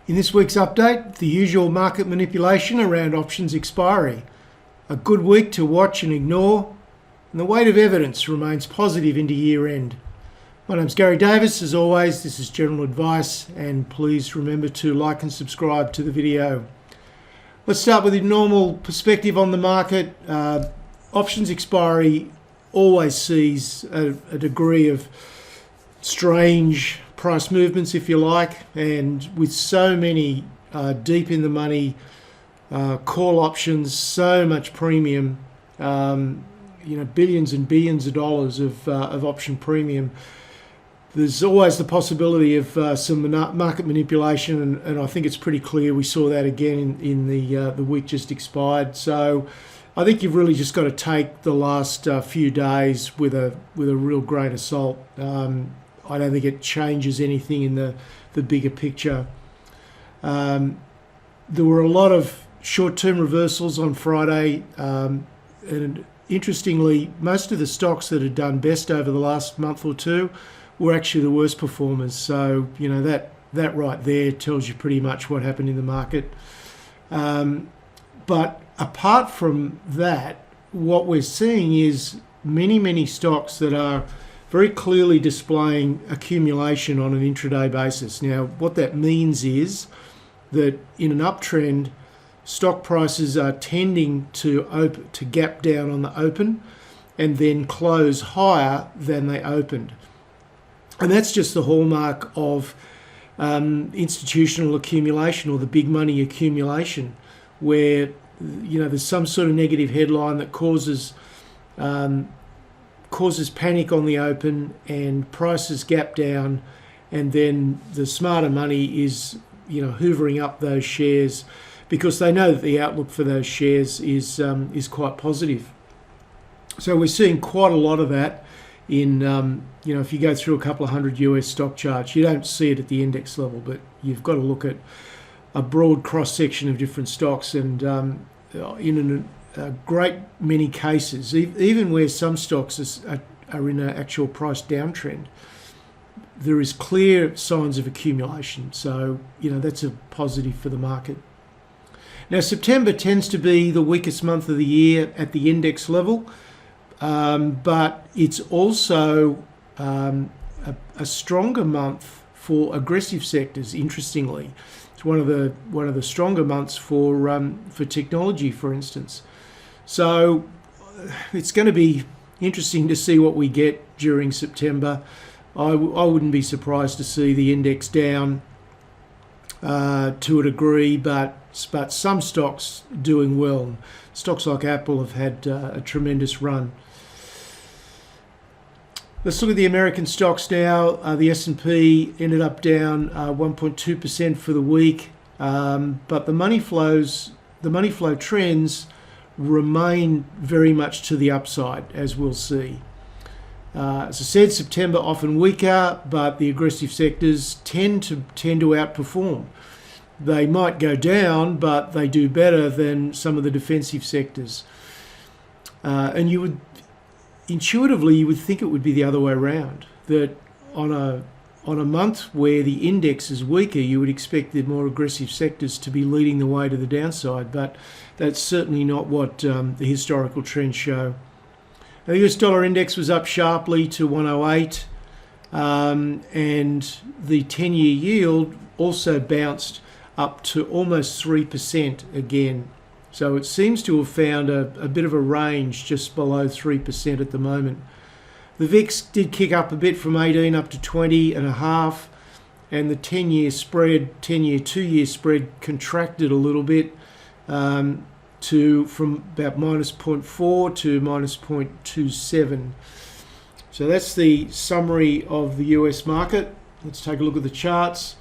In this week's update, the usual market manipulation around options expiry. A good week to watch and ignore, and the weight of evidence remains positive into year end. My name's Garry Davis. As always, this is general advice, and please remember to like and subscribe to the video. Let's start with the normal perspective on the market. Options expiry always sees a degree of strange price movements, if you like, and with so many deep in the money call options, so much premium, billions and billions of dollars of option premium, there's always the possibility of some market manipulation, and I think it's pretty clear we saw that again in the week just expired. So I think you've really just got to take the last few days with a real grain of salt. I don't think it changes anything in the bigger picture. There were a lot of short-term reversals on Friday, and interestingly, most of the stocks that had done best over the last month or two were actually the worst performers. So, that right there tells you pretty much what happened in the market. But apart from that, what we're seeing is many stocks that are very clearly displaying accumulation on an intraday basis. Now, what that means is that in an uptrend, stock prices are tending to gap down on the open and then close higher than they opened. And that's just the hallmark of institutional accumulation, or the big money accumulation, where there's some sort of negative headline that causes panic on the open and prices gap down, and then the smarter money is hoovering up those shares because they know that the outlook for those shares is quite positive. So we're seeing quite a lot of that in if you go through a couple of hundred US stock charts. You don't see it at the index level, but you've got to look at a broad cross section of different stocks, and in a great many cases, even where some stocks are in an actual price downtrend, there is clear signs of accumulation. So, that's a positive for the market. Now, September tends to be the weakest month of the year at the index level, but it's also a stronger month for aggressive sectors, interestingly. It's one of the stronger months for technology, for instance. So it's going to be interesting to see what we get during September. I wouldn't be surprised to see the index down to a degree, but some stocks doing well. Stocks like Apple have had a tremendous run. Let's look at the American stocks now. The S&P ended up down 1.2% for the week, but the money flow trends remain very much to the upside, as we'll see. As I said, September often weaker, but the aggressive sectors tend to outperform. They might go down, but they do better than some of the defensive sectors. And you would think it would be the other way around, that on a month where the index is weaker, you would expect the more aggressive sectors to be leading the way to the downside, but that's certainly not what the historical trends show. Now, the US dollar index was up sharply to 108, and the 10-year yield also bounced up to almost 3% again. So it seems to have found a bit of a range just below 3% at the moment. The VIX did kick up a bit from 18 up to 20.5, and the 10-year spread, 10-year, 2-year spread contracted a little bit from about -0.4 to -0.27. So that's the summary of the US market. Let's take a look at the charts.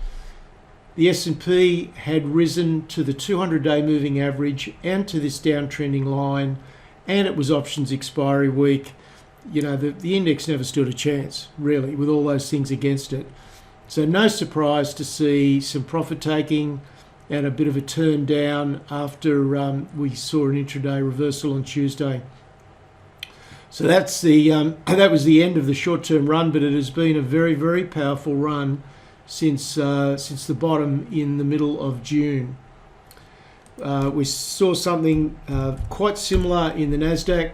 The S&P had risen to the 200-day moving average and to this downtrending line, and it was options expiry week. The index never stood a chance, really, with all those things against it. So no surprise to see some profit taking and a bit of a turn down after we saw an intraday reversal on Tuesday. So that's that was the end of the short-term run, but it has been a very, very powerful run since the bottom in the middle of June. We saw something quite similar in the Nasdaq.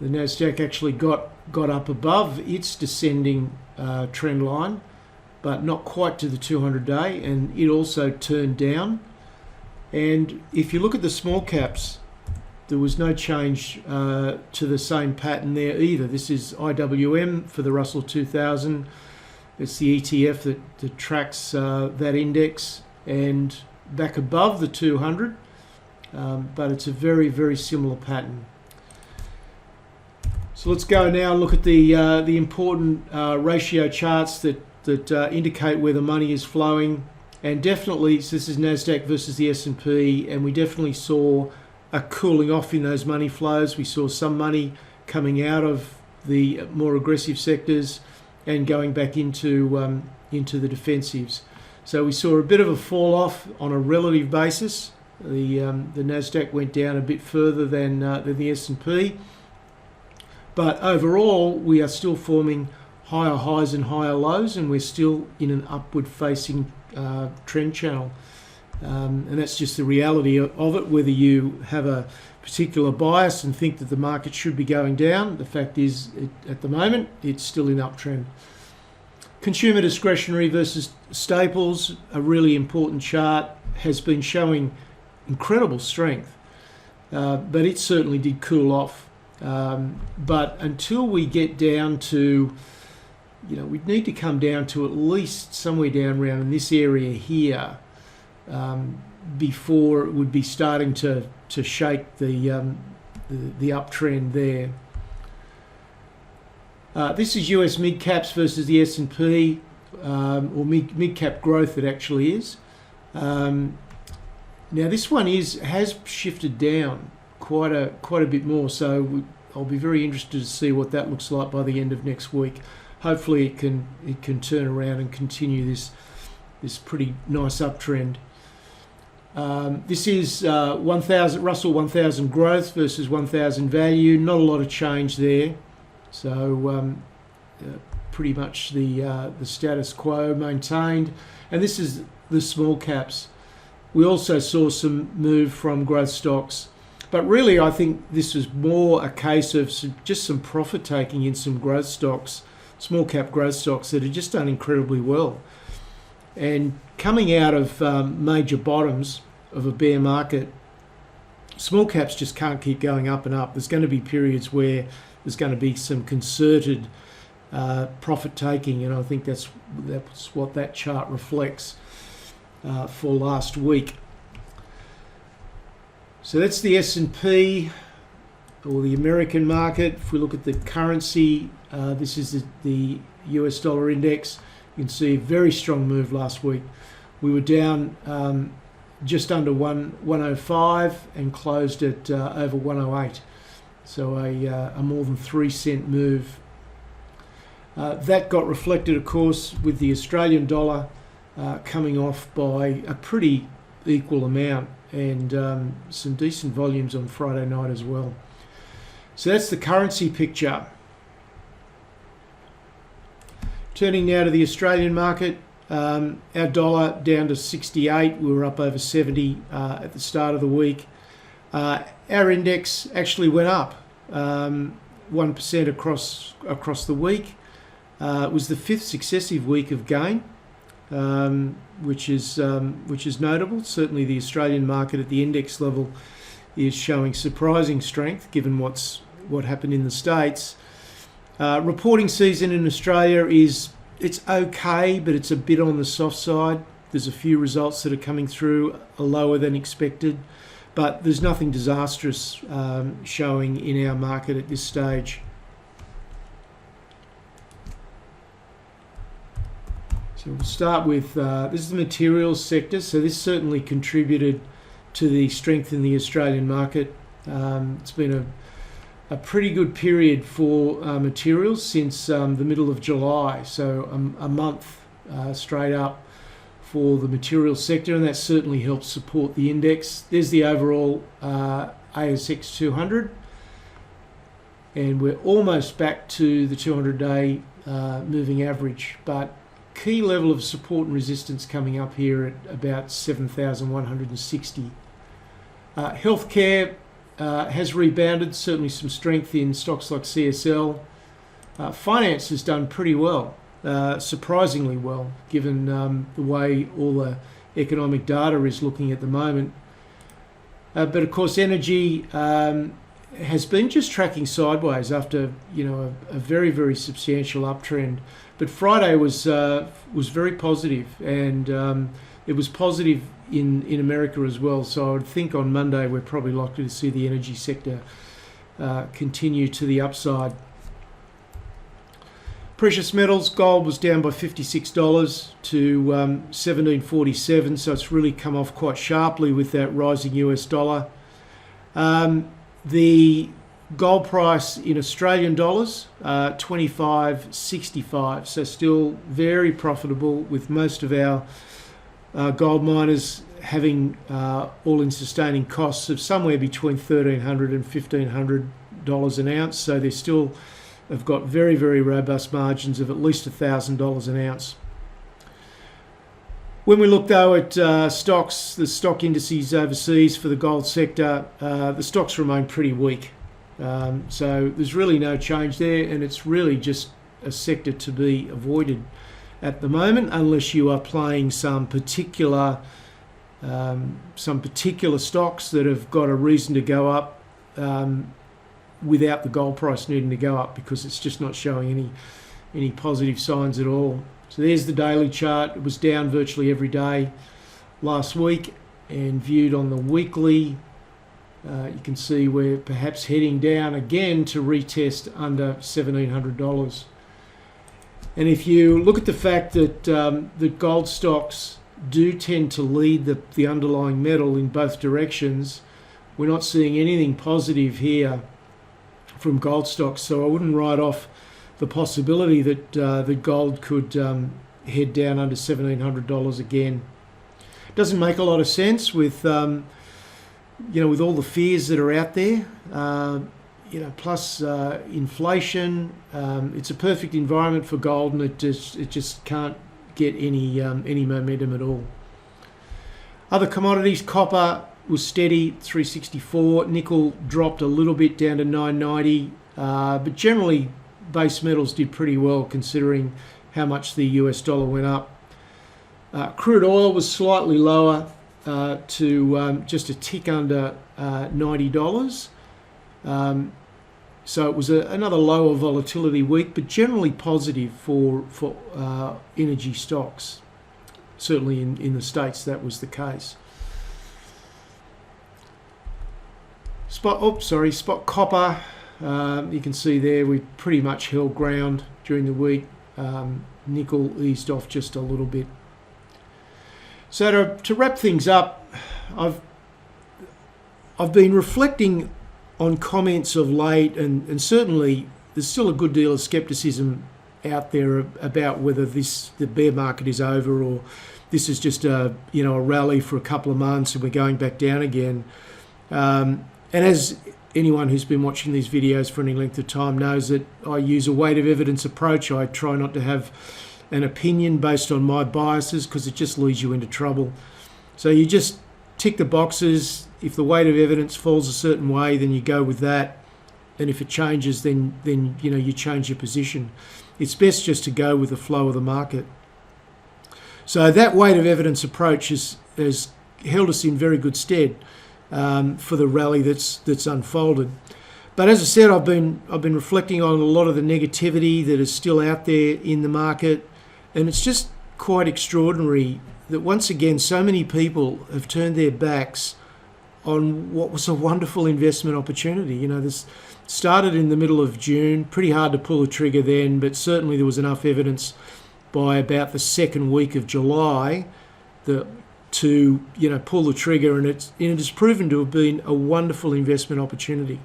The Nasdaq actually got up above its descending trend line, but not quite to the 200-day, and it also turned down. And if you look at the small caps, there was no change to the same pattern there either. This is IWM for the Russell 2000. It's the ETF that tracks that index, and back above the 200, but it's a very, very similar pattern. So let's go now and look at the important ratio charts that indicate where the money is flowing. And definitely, so this is Nasdaq versus the S&P, and we definitely saw a cooling off in those money flows. We saw some money coming out of the more aggressive sectors and going back into the defensives. So we saw a bit of a fall off on a relative basis. The Nasdaq went down a bit further than the S&P, but overall we are still forming higher highs and higher lows, and we're still in an upward facing trend channel. And that's just the reality of it. Whether you have a particular bias and think that the market should be going down, the fact is, at the moment, it's still in uptrend. Consumer discretionary versus staples, a really important chart, has been showing incredible strength, but it certainly did cool off. But until we get down to, we'd need to come down to at least somewhere down around in this area here, before it would be starting to shake the uptrend there. This is US mid caps versus the S&P, or mid cap growth. It actually is. Now this one has shifted down quite a bit more. So I'll be very interested to see what that looks like by the end of next week. Hopefully it can turn around and continue this pretty nice uptrend. This is 1,000 Russell 1000 growth versus 1000 value. Not a lot of change there. So pretty much the status quo maintained. And this is the small caps. We also saw some move from growth stocks, but really I think this was more a case of just some profit taking in some growth stocks, small cap growth stocks that had just done incredibly well. And coming out of major bottoms of a bear market, small caps just can't keep going up and up. There's going to be periods where there's going to be some concerted profit taking, and I think that's what that chart reflects for last week. So that's the S&P, or the American market. If we look at the currency, this is the US dollar index. You can see a very strong move last week. We were down just under 105 and closed at over 108. So a more than 3-cent move. That got reflected, of course, with the Australian dollar coming off by a pretty equal amount, and some decent volumes on Friday night as well. So that's the currency picture. Turning now to the Australian market, our dollar down to 68. We were up over 70 at the start of the week. Our index actually went up 1% across the week. It was the 5th successive week of gain, which is notable. Certainly, the Australian market at the index level is showing surprising strength, given what happened in the States. Reporting season in Australia it's okay, but it's a bit on the soft side. There's a few results that are coming through are lower than expected, but there's nothing disastrous showing in our market at this stage. So we'll start with, this is the materials sector. So this certainly contributed to the strength in the Australian market. It's been a pretty good period for materials since the middle of July. So a month straight up for the materials sector, and that certainly helps support the index. There's the overall ASX 200, and we're almost back to the 200-day moving average, but key level of support and resistance coming up here at about 7,160. Healthcare has rebounded, certainly some strength in stocks like CSL. Finance has done pretty well, surprisingly well, given the way all the economic data is looking at the moment. But of course, energy has been just tracking sideways after a very, very substantial uptrend. But Friday was very positive, and it was positive in America as well. So I would think on Monday we're probably likely to see the energy sector continue to the upside. Precious metals, gold was down by $56 to 17.47, so it's really come off quite sharply with that rising US dollar. The gold price in Australian dollars, 25.65, so still very profitable, with most of our gold miners having all-in sustaining costs of somewhere between $1,300 and $1,500 an ounce, so they still have got very, very robust margins of at least $1,000 an ounce. When we look though at stocks, the stock indices overseas for the gold sector, the stocks remain pretty weak. So there's really no change there, and it's really just a sector to be avoided at the moment, unless you are playing some particular stocks that have got a reason to go up without the gold price needing to go up, because it's just not showing any positive signs at all. So there's the daily chart. It was down virtually every day last week, and viewed on the weekly, you can see we're perhaps heading down again to retest under $1,700. And if you look at the fact that the gold stocks do tend to lead the underlying metal in both directions, we're not seeing anything positive here from gold stocks. So I wouldn't write off the possibility that the gold could head down under $1,700 again. Doesn't make a lot of sense with with all the fears that are out there. Plus inflation. It's a perfect environment for gold, and it just can't get any momentum at all. Other commodities, copper was steady, 364. Nickel dropped a little bit down to 990, but generally base metals did pretty well considering how much the US dollar went up. Crude oil was slightly lower to just a tick under $90. So it was another lower volatility week, but generally positive for energy stocks. Certainly in the States that was the case. Spot copper, you can see there we pretty much held ground during the week. Nickel eased off just a little bit. So to wrap things up, I've been reflecting on comments of late, and certainly there's still a good deal of skepticism out there about whether the bear market is over, or this is just a rally for a couple of months and we're going back down again. And as anyone who's been watching these videos for any length of time knows, that I use a weight of evidence approach. I try not to have an opinion based on my biases, because it just leads you into trouble. So you just tick the boxes. If the weight of evidence falls a certain way, then you go with that. And if it changes, then you change your position. It's best just to go with the flow of the market. So that weight of evidence approach has held us in very good stead for the rally that's unfolded. But as I said, I've been reflecting on a lot of the negativity that is still out there in the market, and it's just quite extraordinary that once again so many people have turned their backs on what was a wonderful investment opportunity. This started in the middle of June, pretty hard to pull the trigger then, but certainly there was enough evidence by about the second week of July to pull the trigger, and it has proven to have been a wonderful investment opportunity.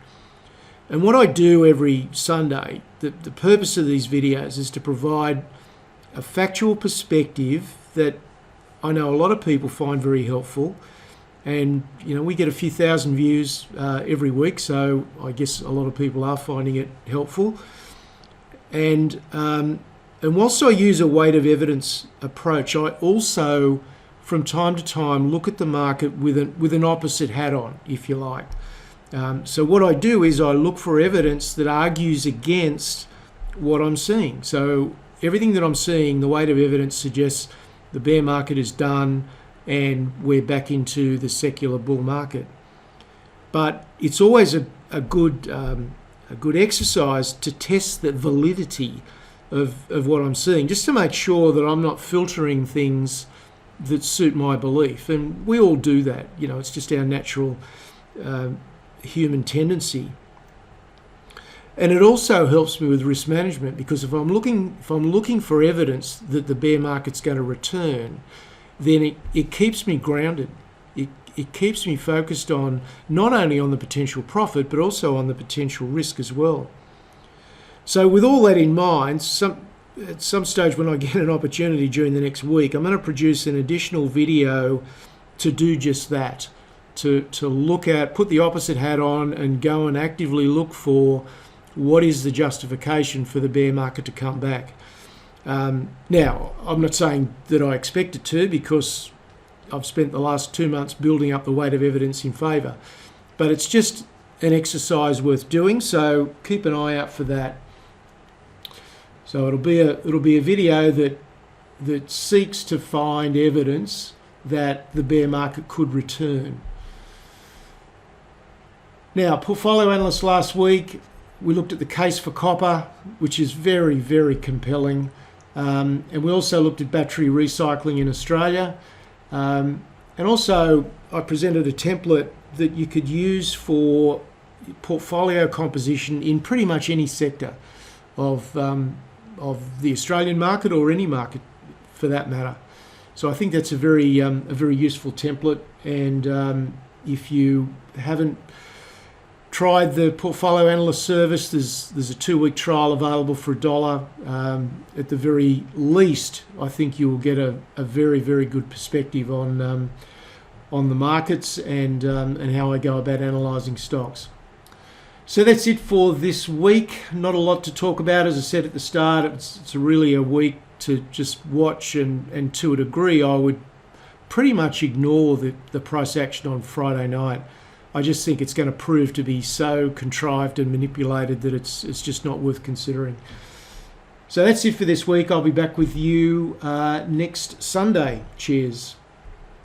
And what I do every Sunday, the purpose of these videos is to provide a factual perspective that I know a lot of people find very helpful. And we get a few thousand views every week, so I guess a lot of people are finding it helpful. And whilst I use a weight of evidence approach, I also, from time to time, look at the market with an opposite hat on, if you like. So what I do is I look for evidence that argues against what I'm seeing. So everything that I'm seeing, the weight of evidence suggests the bear market is done and we're back into the secular bull market. But it's always a good exercise to test the validity of what I'm seeing, just to make sure that I'm not filtering things that suit my belief. And we all do that. It's just our natural human tendency. And it also helps me with risk management, because if I'm looking for evidence that the bear market's going to return, then it keeps me grounded. It keeps me focused on not only on the potential profit, but also on the potential risk as well. So with all that in mind, at some stage when I get an opportunity during the next week, I'm going to produce an additional video to do just that, to look at, put the opposite hat on and go and actively look for what is the justification for the bear market to come back. Now, I'm not saying that I expect it to, because I've spent the last 2 months building up the weight of evidence in favour, but it's just an exercise worth doing, so keep an eye out for that. So it'll be a video that seeks to find evidence that the bear market could return. Now, portfolio analysts last week, we looked at the case for copper, which is very, very compelling. And we also looked at battery recycling in Australia. And also, I presented a template that you could use for portfolio composition in pretty much any sector of the Australian market, or any market for that matter. So I think that's a very useful template. And if you haven't tried the portfolio analyst service, there's a 2-week trial available for $1. At the very least, I think you will get a very, very good perspective on the markets and how I go about analysing stocks. So that's it for this week. Not a lot to talk about. As I said at the start, it's really a week to just watch, and to a degree I would pretty much ignore the price action on Friday night. I just think it's going to prove to be so contrived and manipulated that it's just not worth considering. So that's it for this week. I'll be back with you next Sunday. Cheers.